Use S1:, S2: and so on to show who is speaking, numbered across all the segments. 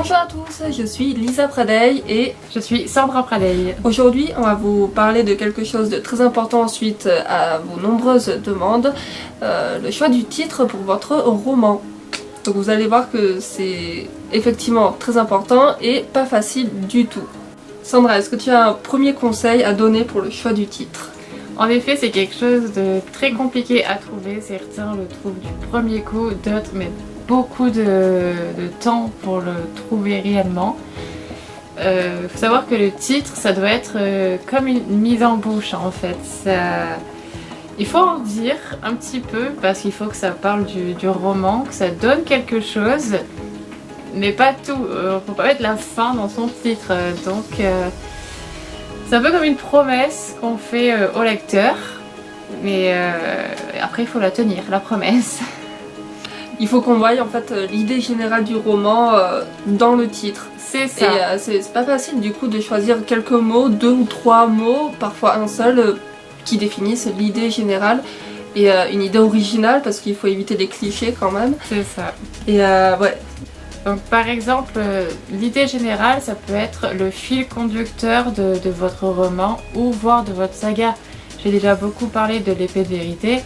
S1: Bonjour à tous, je suis Lisa Pradey et
S2: je suis Sandra Pradey.
S1: Aujourd'hui, on va vous parler de quelque chose de très important suite à vos nombreuses demandes, le choix du titre pour votre roman. Donc vous allez voir que c'est effectivement très important et pas facile du tout. Sandra, est-ce que tu as un premier conseil à donner pour le choix du titre?
S2: En effet, c'est quelque chose de très compliqué à trouver. Certains le trouvent du premier coup, d'autres mettent beaucoup de temps pour le trouver réellement. Faut savoir que le titre, ça doit être comme une mise en bouche en fait. Il faut en dire un petit peu parce qu'il faut que ça parle du roman, que ça donne quelque chose, mais pas tout. Faut pas mettre la fin dans son titre. C'est un peu comme une promesse qu'on fait au lecteur, mais après il faut la tenir, la promesse.
S1: Il faut qu'on voie en fait l'idée générale du roman dans le titre.
S2: C'est ça.
S1: Et c'est pas facile du coup de choisir quelques mots, 2 ou 3 mots, parfois un seul, qui définissent l'idée générale et une idée originale parce qu'il faut éviter les clichés quand même.
S2: C'est ça.
S1: Et ouais.
S2: Donc par exemple, l'idée générale, ça peut être le fil conducteur de votre roman ou voire de votre saga. J'ai déjà beaucoup parlé de l'épée de vérité.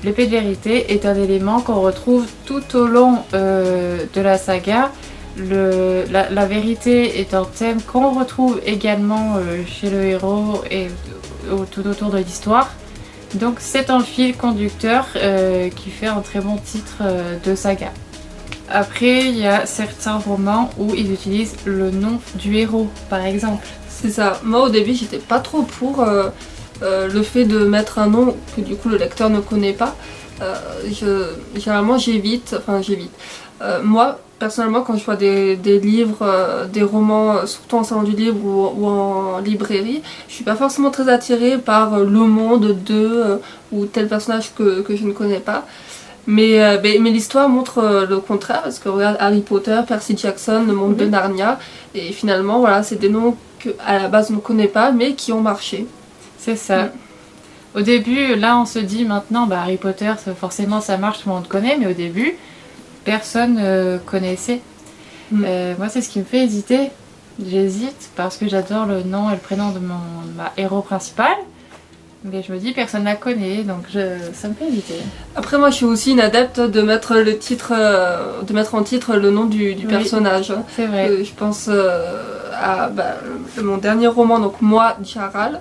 S2: L'épée de vérité est un élément qu'on retrouve tout au long de la saga. La vérité est un thème qu'on retrouve également chez le héros et tout autour de l'histoire. Donc c'est un fil conducteur qui fait un très bon titre de saga. Après, il y a certains romans où ils utilisent le nom du héros, par exemple.
S1: C'est ça. Moi, au début, j'étais pas trop pour le fait de mettre un nom que du coup le lecteur ne connaît pas. Généralement, j'évite. Moi, personnellement, quand je vois des livres, des romans, surtout en salon du livre ou en librairie, je suis pas forcément très attirée par le monde de ou tel personnage que je ne connais pas. Mais l'histoire montre le contraire, parce que regarde Harry Potter, Percy Jackson, le monde de Narnia, et finalement voilà, c'est des noms qu'à la base on ne connaît pas, mais qui ont marché.
S2: C'est ça. Au début, là on se dit maintenant, Harry Potter, forcément ça marche, tout le monde connaît, mais au début, personne connaissait. Moi c'est ce qui me fait hésiter. J'hésite parce que j'adore le nom et le prénom de ma héros principal. Mais je me dis personne la connaît, donc ça me fait hésiter.
S1: Après moi je suis aussi une adepte de mettre le titre, de mettre en titre le nom du personnage.
S2: C'est vrai.
S1: Je pense à mon dernier roman, donc Moi, Jaral.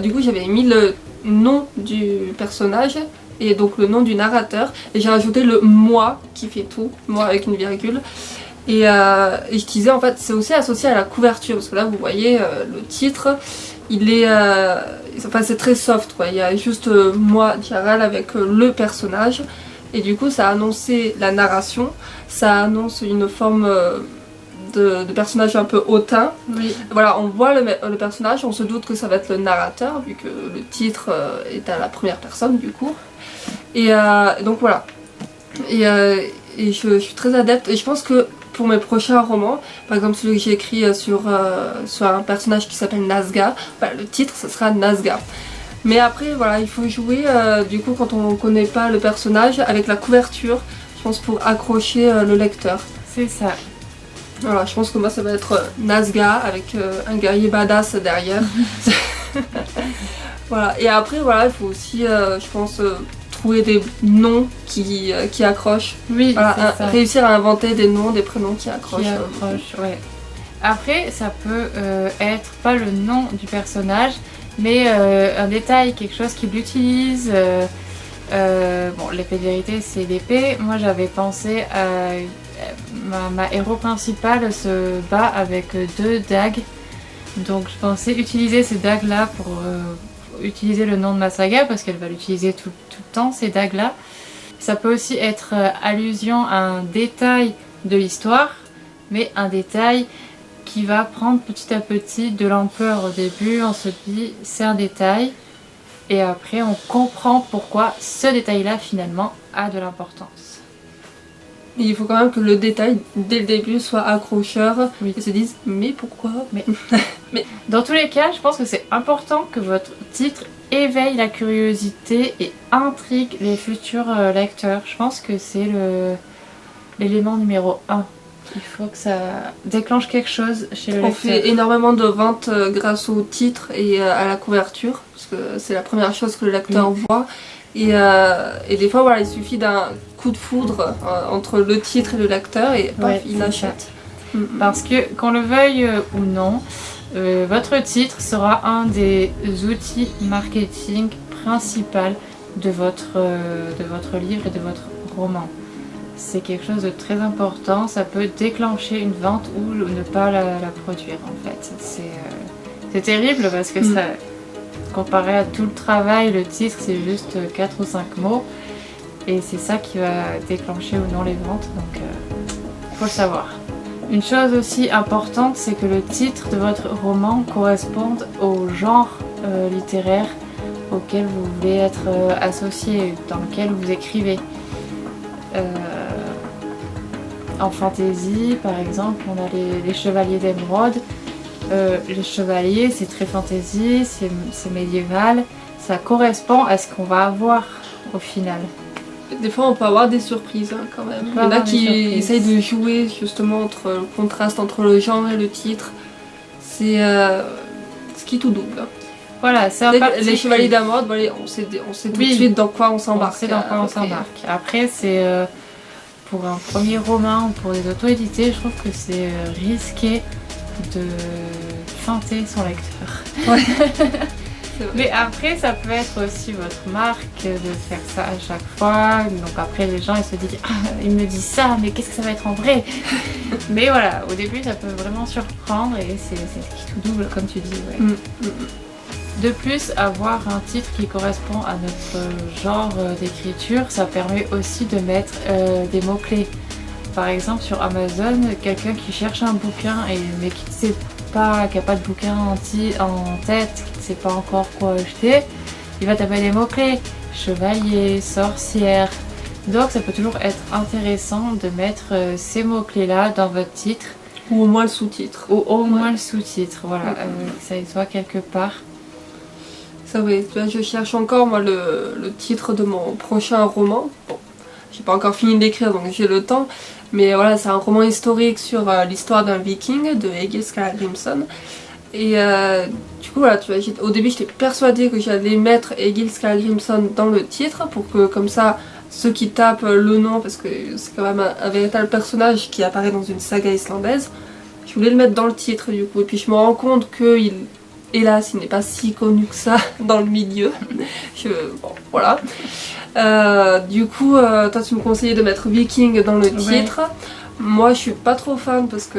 S1: Du coup j'avais mis le nom du personnage et donc le nom du narrateur et j'ai rajouté le moi qui fait tout, moi avec une virgule. Et je disais en fait c'est aussi associé à la couverture parce que là vous voyez le titre. Il est, c'est très soft quoi. Il y a juste moi, Jaral, avec le personnage. Et du coup, ça a annoncé la narration. Ça annonce une forme de personnage un peu hautain.
S2: Oui.
S1: Voilà, on voit le personnage, on se doute que ça va être le narrateur, vu que le titre est à la première personne du coup. Et donc voilà. Et je suis très adepte. Et je pense que pour mes prochains romans, par exemple celui que j'ai écrit sur un personnage qui s'appelle Nazga, le titre ce sera Nazga. Mais après voilà, il faut jouer du coup quand on ne connaît pas le personnage avec la couverture, je pense pour accrocher le lecteur.
S2: C'est ça.
S1: Voilà, je pense que moi ça va être Nazga avec un guerrier badass derrière. Voilà, et après voilà, il faut aussi je pense trouver des noms qui accrochent.
S2: Oui,
S1: voilà, réussir à inventer des noms, des prénoms qui accrochent.
S2: Ouais. Après, ça peut être pas le nom du personnage, mais un détail, quelque chose qu'il utilise. Bon, l'épée de vérité, c'est l'épée. Moi, j'avais pensé à ma héros principale se bat avec 2 dagues. Donc, je pensais utiliser ces dagues-là pour utiliser le nom de ma saga parce qu'elle va l'utiliser tout le temps, ces dagues là. Ça peut aussi être allusion à un détail de l'histoire, mais un détail qui va prendre petit à petit de l'ampleur. Au début on se dit c'est un détail et après on comprend pourquoi ce détail là finalement a de l'importance.
S1: Mais il faut quand même que le détail dès le début soit accrocheur et se dise mais pourquoi
S2: mais dans tous les cas je pense que c'est important que votre titre éveille la curiosité et intrigue les futurs lecteurs. Je pense que c'est l'élément numéro 1. Il faut que ça déclenche quelque chose chez le
S1: On
S2: lecteur.
S1: fait énormément de ventes grâce au titre et à la couverture, parce que c'est la première chose que le lecteur voit. Et des fois, voilà, il suffit d'un coup de foudre entre le titre et le lecteur et paf, il achète.
S2: Parce que, qu'on le veuille ou non, votre titre sera un des outils marketing principaux de votre livre et de votre roman. C'est quelque chose de très important, ça peut déclencher une vente ou ne pas la produire en fait. C'est terrible parce que ça, comparé à tout le travail, le titre c'est juste 4 ou 5 mots et c'est ça qui va déclencher ou non les ventes, donc faut le savoir. Une chose aussi importante, c'est que le titre de votre roman corresponde au genre littéraire auquel vous voulez être associé, dans lequel vous écrivez. En fantasy, par exemple, on a les chevaliers d'émeraude. Les chevaliers, c'est très fantasy, c'est médiéval. Ça correspond à ce qu'on va avoir au final.
S1: Des fois, on peut avoir des surprises quand même. Il y en a qui essayent de jouer justement entre le contraste entre le genre et le titre. C'est ce qui est tout double.
S2: Voilà, c'est
S1: les chevaliers d'émeraude, voilà, on sait tout de suite dans quoi on s'embarque.
S2: On sait dans quoi on s'embarque. Après, c'est pour un premier roman ou pour des auto-édités, je trouve que c'est risqué de feinter son lecteur.
S1: Ouais.
S2: Mais après, ça peut être aussi votre marque de faire ça à chaque fois. Donc après, les gens ils se disent ah, il me dit ça, mais qu'est-ce que ça va être en vrai? Mais voilà, au début, ça peut vraiment surprendre et c'est tout double, comme tu dis. Ouais. De plus, avoir un titre qui correspond à notre genre d'écriture, ça permet aussi de mettre des mots-clés. Par exemple, sur Amazon, quelqu'un qui cherche un bouquin mais qui ne sait pas, qui n'a pas de bouquin en tête, qui ne sait pas encore quoi acheter, il va taper des mots-clés. Chevalier, sorcière. Donc ça peut toujours être intéressant de mettre ces mots-clés-là dans votre titre.
S1: Ou au moins le sous-titre.
S2: Ou au moins le sous-titre, voilà, que ça y soit quelque part.
S1: Ça oui, tu vois, je cherche encore moi le titre de mon prochain roman. Bon, j'ai pas encore fini d'écrire donc j'ai le temps. Mais voilà, c'est un roman historique sur l'histoire d'un viking de Egil Skallagrimson. Et du coup, voilà, tu vois, au début j'étais persuadée que j'allais mettre Egil Skallagrimson dans le titre pour que comme ça, ceux qui tapent le nom, parce que c'est quand même un véritable personnage qui apparaît dans une saga islandaise, je voulais le mettre dans le titre du coup. Et puis je me rends compte qu'il, hélas, il n'est pas si connu que ça dans le milieu. Bon, voilà. Du coup, toi tu me conseillais de mettre Viking dans le titre. Moi je suis pas trop fan parce que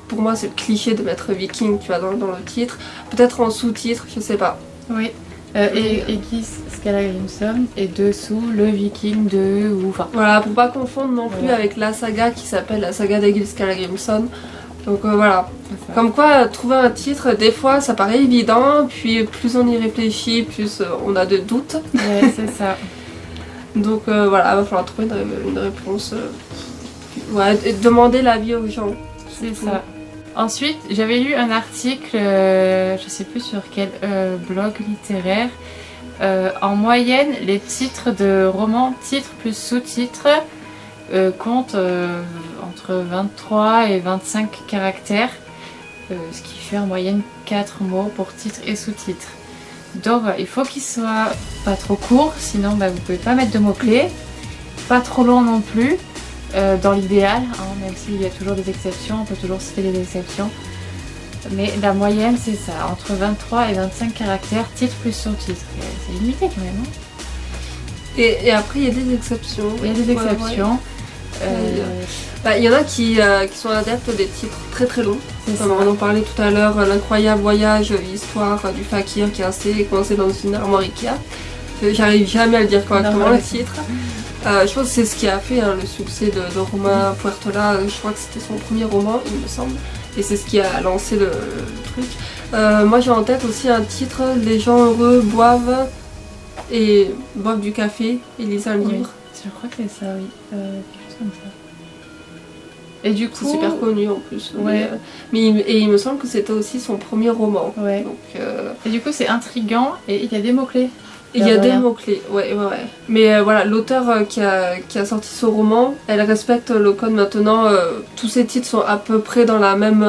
S1: pour moi c'est le cliché de mettre Viking, tu vois, dans le titre. Peut-être en sous-titre, je sais pas.
S2: Oui. Et Egil Skallagrimson et dessous le Viking de ou enfin.
S1: Voilà, pour pas confondre non plus avec la saga qui s'appelle la saga d'Egil Skallagrimson. Donc voilà. Comme quoi, trouver un titre, des fois ça paraît évident, puis plus on y réfléchit, plus on a de doutes.
S2: Ouais, c'est ça.
S1: Donc voilà, il va falloir trouver une réponse. Ouais, et demander l'avis aux gens.
S2: C'est ça. Ensuite, j'avais lu un article, je sais plus sur quel blog littéraire. En moyenne, les titres de romans, titres plus sous-titres, comptent entre 23 et 25 caractères, ce qui fait en moyenne 4 mots pour titre et sous-titre. Donc il faut qu'il soit pas trop court, sinon vous pouvez pas mettre de mots-clés, pas trop long non plus. Dans l'idéal, même s'il y a toujours des exceptions, on peut toujours citer les exceptions. Mais la moyenne c'est ça, entre 23 et 25 caractères, titre plus sous-titre. C'est limité quand même.
S1: Et après il y a des exceptions.
S2: Il y a des exceptions.
S1: Il y en a qui sont adeptes des titres très très longs. Comme on en parlait tout à l'heure, l'incroyable voyage, l'histoire du fakir qui est resté coincé dans une armoire Ikea. J'arrive jamais à le dire correctement le titre. Je pense que c'est ce qui a fait le succès de Romain Puertola. Je crois que c'était son premier roman, il me semble. Et c'est ce qui a lancé le truc. Moi j'ai en tête aussi un titre, Les gens heureux boivent du café et lisent un livre.
S2: Je crois que c'est ça, oui. Quelque chose comme ça. Et du coup,
S1: c'est super connu en plus.
S2: Ouais.
S1: Mais il me semble que c'était aussi son premier roman.
S2: Ouais.
S1: Donc,
S2: et du coup c'est intriguant et il y a des mots-clés.
S1: Il y a des mots-clés, ouais. Mais voilà, l'auteur qui a sorti ce roman, elle respecte le code maintenant. Tous ses titres sont à peu près dans la même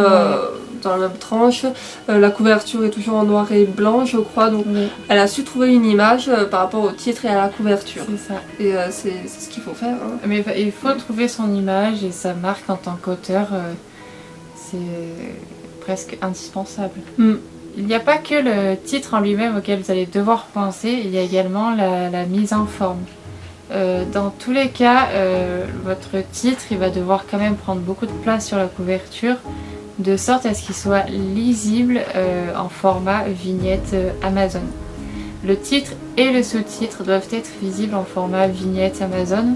S1: tranche. La couverture est toujours en noir et blanc, je crois. Donc elle a su trouver une image par rapport au titre et à la couverture.
S2: C'est ça.
S1: Et c'est ce qu'il faut faire. Hein.
S2: Mais il faut trouver son image et sa marque en tant qu'auteur. C'est presque indispensable. Il n'y a pas que le titre en lui-même auquel vous allez devoir penser, il y a également la mise en forme. Dans tous les cas, votre titre il va devoir quand même prendre beaucoup de place sur la couverture, de sorte à ce qu'il soit lisible en format vignette Amazon. Le titre et le sous-titre doivent être visibles en format vignette Amazon,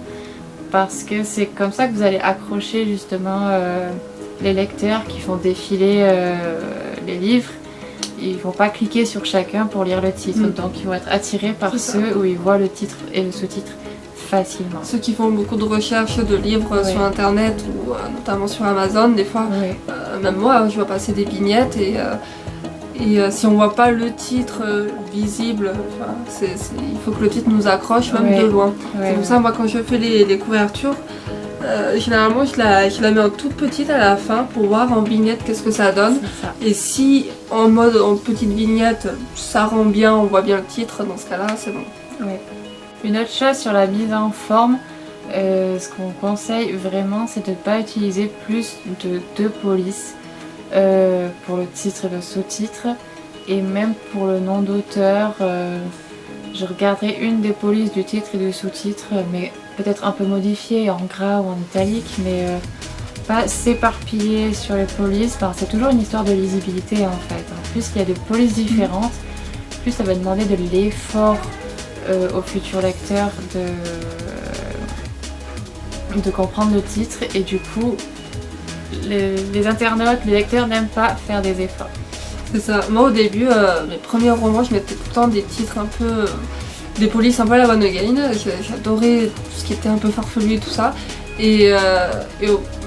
S2: parce que c'est comme ça que vous allez accrocher justement les lecteurs qui font défiler les livres. Ils vont pas cliquer sur chacun pour lire le titre, donc ils vont être attirés par ceux où ils voient le titre et le sous-titre facilement.
S1: Ceux qui font beaucoup de recherches de livres sur internet ou notamment sur Amazon, des fois, même moi je vois passer des vignettes et si on voit pas le titre visible, il faut que le titre nous accroche même de loin. C'est pour ça moi quand je fais les couvertures, généralement je la mets en toute petite à la fin pour voir en vignette qu'est-ce que ça donne. Et si en petite vignette ça rend bien, on voit bien le titre, dans ce cas là c'est bon.
S2: Une autre chose sur la mise en forme, ce qu'on conseille vraiment c'est de ne pas utiliser plus de 2 polices pour le titre et le sous-titre, et même pour le nom d'auteur. Je regarderai une des polices du titre et du sous-titre, mais peut-être un peu modifiée en gras ou en italique, mais pas s'éparpiller sur les polices. C'est toujours une histoire de lisibilité en fait. Plus il y a de polices différentes, plus ça va demander de l'effort au futur lecteur de comprendre le titre, et du coup les internautes, les lecteurs n'aiment pas faire des efforts.
S1: C'est ça. Moi au début, mes premiers romans, je mettais tout le temps des titres un peu... des polices un peu à la One Again. J'adorais tout ce qui était un peu farfelu et tout ça. Et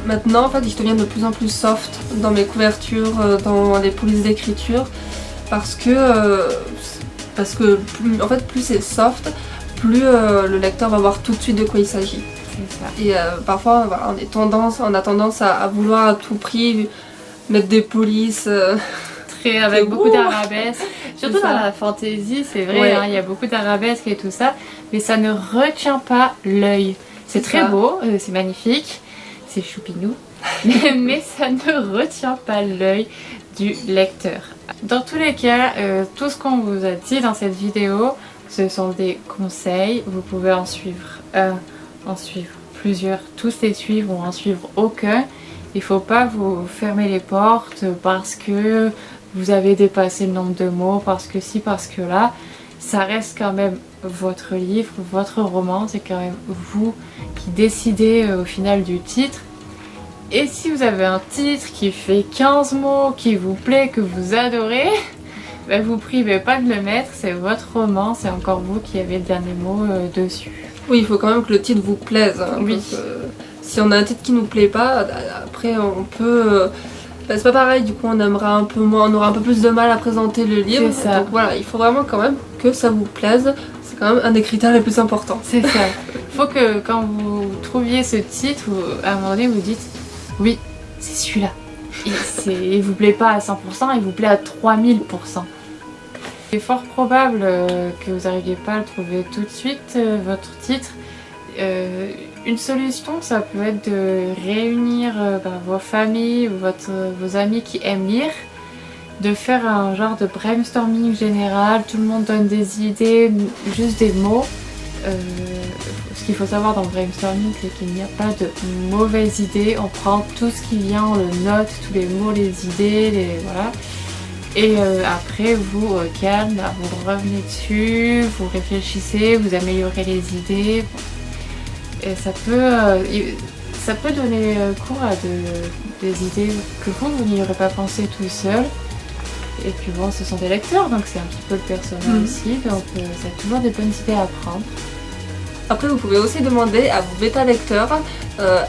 S1: maintenant, en fait, je deviens de plus en plus soft dans mes couvertures, dans les polices d'écriture. Parce que en fait, plus c'est soft, plus le lecteur va voir tout de suite de quoi il s'agit. Et parfois, on a tendance à vouloir à tout prix mettre des polices...
S2: avec beaucoup d'arabesques, surtout dans la fantasy, c'est vrai, il y a beaucoup d'arabesques et tout ça, mais ça ne retient pas l'œil. C'est très beau, c'est magnifique, c'est choupinou, mais ça ne retient pas l'œil du lecteur. Dans tous les cas, tout ce qu'on vous a dit dans cette vidéo, ce sont des conseils. Vous pouvez en suivre un, en suivre plusieurs, tous les suivre ou en suivre aucun. Il ne faut pas vous fermer les portes parce que vous avez dépassé le nombre de mots, parce que si, parce que là. Ça reste quand même votre livre, votre roman, c'est quand même vous qui décidez au final du titre. Et si vous avez un titre qui fait 15 mots, qui vous plaît, que vous adorez, ben vous privez pas de le mettre, c'est votre roman, c'est encore vous qui avez le dernier mot dessus.
S1: Oui, il faut quand même que le titre vous plaise. Hein,
S2: oui.
S1: Parce que si on a un titre qui nous plaît pas, après on peut... c'est pas pareil, du coup on aimera un peu moins, on aura un peu plus de mal à présenter le livre.
S2: C'est ça.
S1: Donc voilà, il faut vraiment quand même que ça vous plaise. C'est quand même un des critères les plus importants.
S2: C'est ça. Il faut que quand vous trouviez ce titre, à un moment donné vous dites oui, c'est celui-là. Il vous plaît pas à 100%, il vous plaît à 3000%. Il est fort probable que vous n'arriviez pas à le trouver tout de suite, votre titre. Une solution, ça peut être de réunir vos familles ou vos amis qui aiment lire, de faire un genre de brainstorming général, tout le monde donne des idées, juste des mots. Ce qu'il faut savoir dans le brainstorming, c'est qu'il n'y a pas de mauvaises idées, on prend tout ce qui vient, on le note, tous les mots, les idées, voilà. Et après, vous, calme, vous revenez dessus, vous réfléchissez, vous améliorez les idées. Et ça peut donner cours à des idées que vous n'y aurez pas pensé tout seul. Et puis bon, ce sont des lecteurs, donc c'est un petit peu le personnage aussi, donc c'est toujours des bonnes idées à prendre.
S1: Après, vous pouvez aussi demander à vos bêta-lecteurs,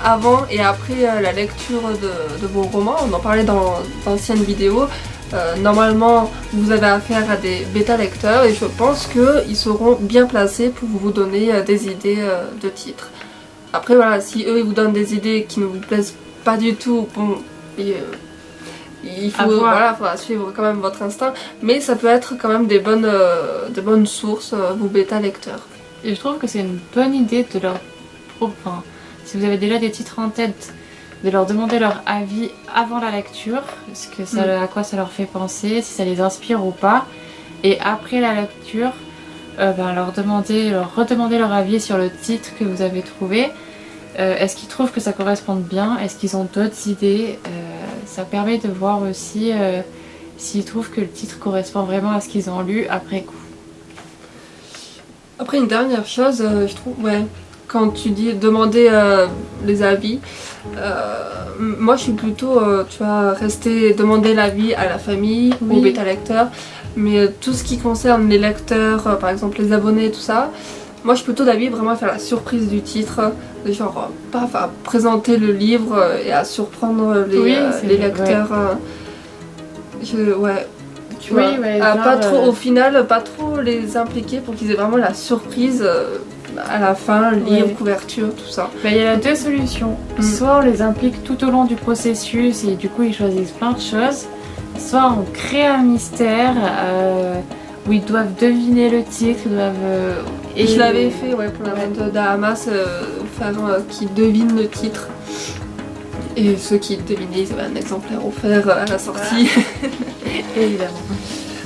S1: avant et après la lecture de vos romans, on en parlait dans d'anciennes vidéos, Normalement, vous avez affaire à des bêta-lecteurs et je pense qu'ils seront bien placés pour vous donner des idées de titres. Après voilà, si eux ils vous donnent des idées qui ne vous plaisent pas du tout, bon, il faut faudra suivre quand même votre instinct, mais ça peut être quand même des bonnes sources, vos bêta-lecteurs.
S2: Et je trouve que c'est une bonne idée de leur... Enfin, si vous avez déjà des titres en tête, de leur demander leur avis avant la lecture, à quoi ça leur fait penser, si ça les inspire ou pas. Et après la lecture, leur redemander leur avis sur le titre que vous avez trouvé. Est-ce qu'ils trouvent que ça correspond bien? Est-ce qu'ils ont d'autres idées? Ça permet de voir aussi s'ils trouvent que le titre correspond vraiment à ce qu'ils ont lu après coup.
S1: Après une dernière chose, je trouve, quand tu dis demander les avis, moi je suis plutôt, demander l'avis à la famille, aux bêta-lecteurs, mais tout ce qui concerne les lecteurs, par exemple les abonnés, tout ça, moi je suis plutôt d'avis vraiment à faire la surprise du titre, genre pas à présenter le livre et à surprendre les lecteurs. Au final, pas trop les impliquer pour qu'ils aient vraiment la surprise à la fin, livre, couverture, tout ça.
S2: Il y a deux solutions. Soit on les implique tout au long du processus et du coup ils choisissent plein de choses, soit on crée un mystère où ils doivent deviner le titre,
S1: je l'avais fait pour la vente d'Ahamas, faire qu'ils devinent le titre. Et ceux qui devinaient, ils avaient un exemplaire offert à la sortie.
S2: Évidemment.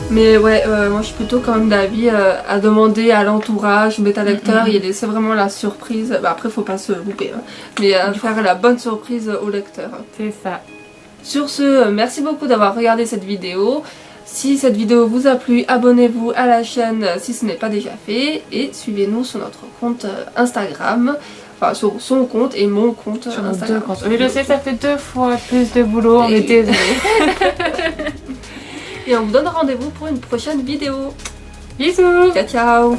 S1: Mais moi je suis plutôt quand même d'avis à demander à l'entourage, au bêta-lecteur, et laisser vraiment la surprise. Après faut pas se louper, mais à faire la bonne surprise au lecteur.
S2: C'est ça.
S1: Sur ce, merci beaucoup d'avoir regardé cette vidéo. Si cette vidéo vous a plu, abonnez-vous à la chaîne si ce n'est pas déjà fait. Et suivez-nous sur notre compte Instagram. Enfin, sur son compte et mon compte Instagram.
S2: Oui, je sais, ça fait 2 fois plus de boulot, on est désolé.
S1: Et on vous donne rendez-vous pour une prochaine vidéo.
S2: Bisous.
S1: Ciao, ciao.